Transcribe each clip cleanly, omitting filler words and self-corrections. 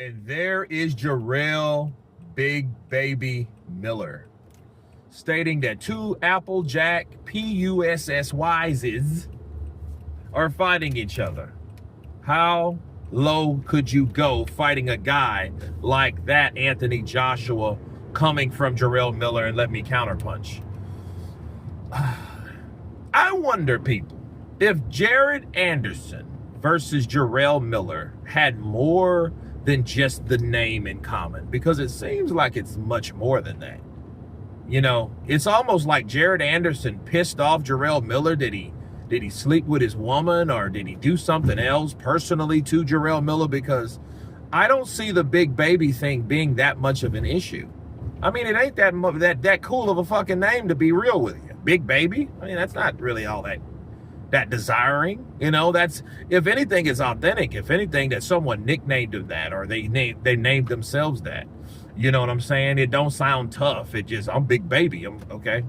And there is Jarrell Big Baby Miller stating that two Applejack PUSSYs are fighting each other. How low could you go fighting a guy like that, Anthony Joshua, coming from Jarrell Miller? And let me counterpunch. I wonder, people, if Jared Anderson versus Jarrell Miller had more than just the name in common, because it seems like it's much more than that. You know, it's almost like Jared Anderson pissed off Jarrell Miller. Did he sleep with his woman, or did he do something else personally to Jarrell Miller? Because I don't see the big baby thing being that much of an issue. I mean, it ain't that cool of a fucking name, to be real with you. Big Baby? I mean, that's not really all that desiring. You know, that's, if anything, it's authentic. If anything, that someone nicknamed him that, or they named themselves that. You know what I'm saying? It don't sound tough. It just, I'm Big Baby. I'm okay.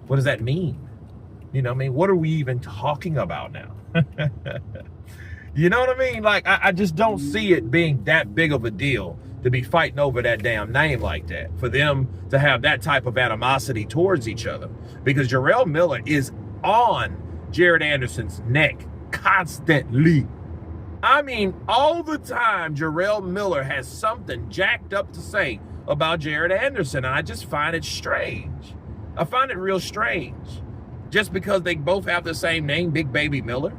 What does that mean? You know what I mean? What are we even talking about now? You know what I mean? Like, I just don't see it being that big of a deal to be fighting over that damn name like that, for them to have that type of animosity towards each other. Because Jarrell Miller is on Jared Anderson's neck constantly. I mean, all the time, Jarrell Miller has something jacked up to say about Jared Anderson, and I just find it strange. I find it real strange. Just because they both have the same name, Big Baby Miller,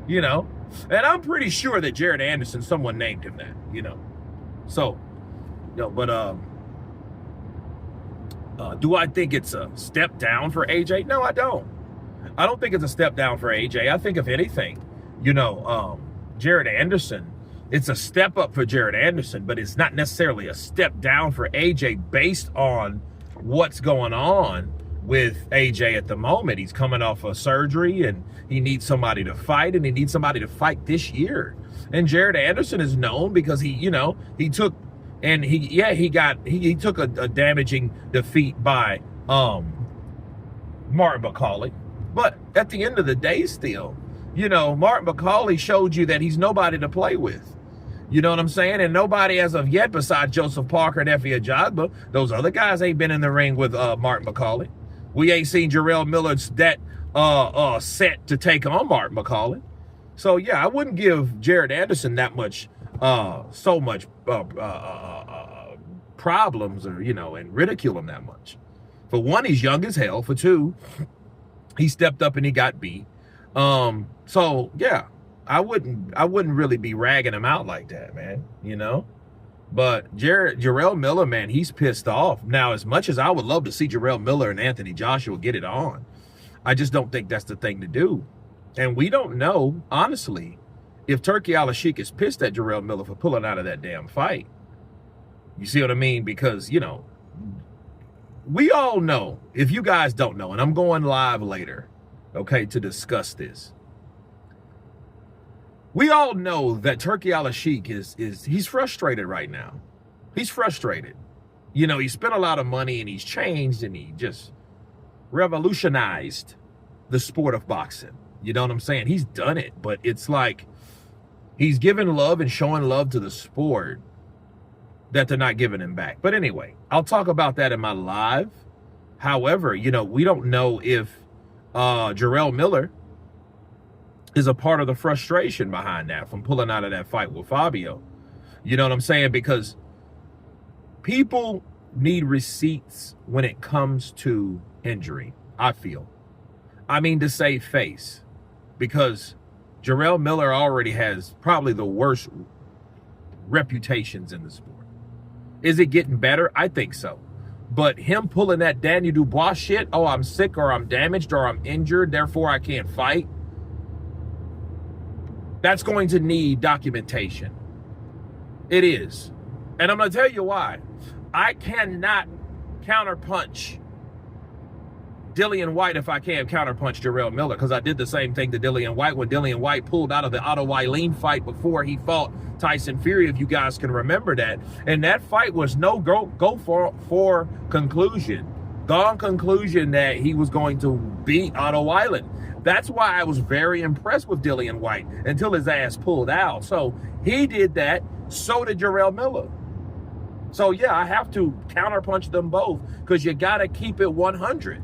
you know? And I'm pretty sure that Jared Anderson, someone named him that, you know? So, you know, but do I think it's a step down for AJ? No, I don't. I don't think it's a step down for AJ. I think, if anything, you know, Jared Anderson, it's a step up for Jared Anderson, but it's not necessarily a step down for AJ based on what's going on with AJ at the moment. He's coming off of surgery, and he needs somebody to fight, and he needs somebody to fight this year. And Jared Anderson is known because he took a damaging defeat by Martin McCauley. But at the end of the day, still, you know, Martin McCauley showed you that he's nobody to play with. You know what I'm saying? And nobody as of yet, besides Joseph Parker and Effie Ajagba, those other guys ain't been in the ring with Martin McCauley. We ain't seen Jarrell Miller that set to take on Martin McCauley. So yeah, I wouldn't give Jared Anderson that much, problems, or, you know, and ridicule him that much. For one, he's young as hell. For two, he stepped up and he got beat. So yeah, I wouldn't really be ragging him out like that, man, you know? But Jarrell Miller, man, he's pissed off. Now, as much as I would love to see Jarrell Miller and Anthony Joshua get it on, I just don't think that's the thing to do. And we don't know, honestly, if Turki Al-Sheikh is pissed at Jarrell Miller for pulling out of that damn fight. You see what I mean? Because, you know, we all know, if you guys don't know, and I'm going live later, okay, to discuss this. We all know that Turki Al-Sheikh he's frustrated right now. He's frustrated. You know, he spent a lot of money, and he's changed, and he just revolutionized the sport of boxing. You know what I'm saying? He's done it, but it's like he's giving love and showing love to the sport that they're not giving him back. But anyway, I'll talk about that in my live. However, you know, we don't know if Jarrell Miller is a part of the frustration behind that from pulling out of that fight with Fabio. You know what I'm saying? Because people need receipts when it comes to injury, I feel. I mean, to save face. Because Jarrell Miller already has probably the worst reputations in the sport. Is it getting better? I think so. But him pulling that Daniel Dubois shit, oh, I'm sick, or I'm damaged, or I'm injured, therefore I can't fight. That's going to need documentation. It is. And I'm going to tell you why. I cannot counterpunch Dillian White if I can't counterpunch Jarrell Miller, because I did the same thing to Dillian White when Dillian White pulled out of the Otto Wylene fight before he fought Tyson Fury, if you guys can remember that. And that fight was no go for conclusion. Gone conclusion that he was going to beat Otto Wylene. That's why I was very impressed with Dillian White until his ass pulled out. So he did that So did Jarrell Miller. So yeah, I have to counterpunch them both because you got to keep it 100.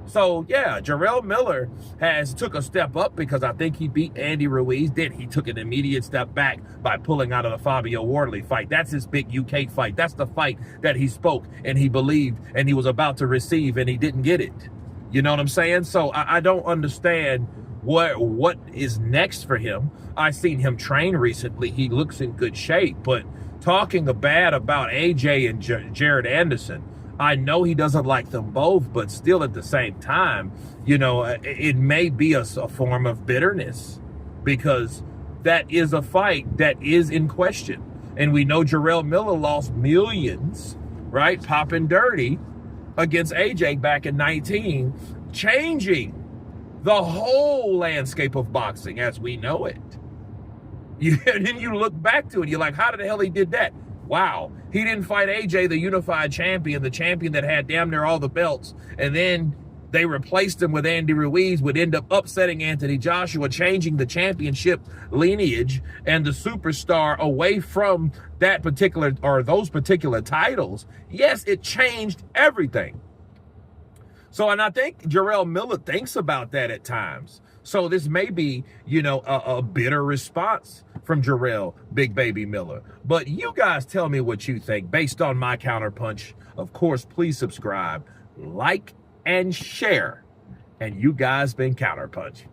So yeah, Jarrell Miller has took a step up because I think he beat Andy Ruiz. Then he took an immediate step back by pulling out of the Fabio Wardley fight. That's his big UK fight. That's the fight that he spoke and he believed and he was about to receive and he didn't get it. You know what I'm saying? So I don't understand what is next for him. I seen him train recently. He looks in good shape, but talking bad about AJ and Jared Anderson, I know he doesn't like them both, but still at the same time, you know, it may be a form of bitterness because that is a fight that is in question. And we know Jarrell Miller lost millions, right? Popping dirty against AJ back in 19, changing the whole landscape of boxing as we know it. And then you look back to it, you're like, how the hell he did that? Wow, he didn't fight AJ, the unified champion, the champion that had damn near all the belts, and then they replaced him with Andy Ruiz, would end up upsetting Anthony Joshua, changing the championship lineage and the superstar away from that particular, or those particular titles. Yes, it changed everything. So, and I think Jarrell Miller thinks about that at times. So this may be, you know, a bitter response from Jarrell Big Baby Miller. But you guys tell me what you think based on my counterpunch. Of course, please subscribe, like, and share. And you guys been counterpunch.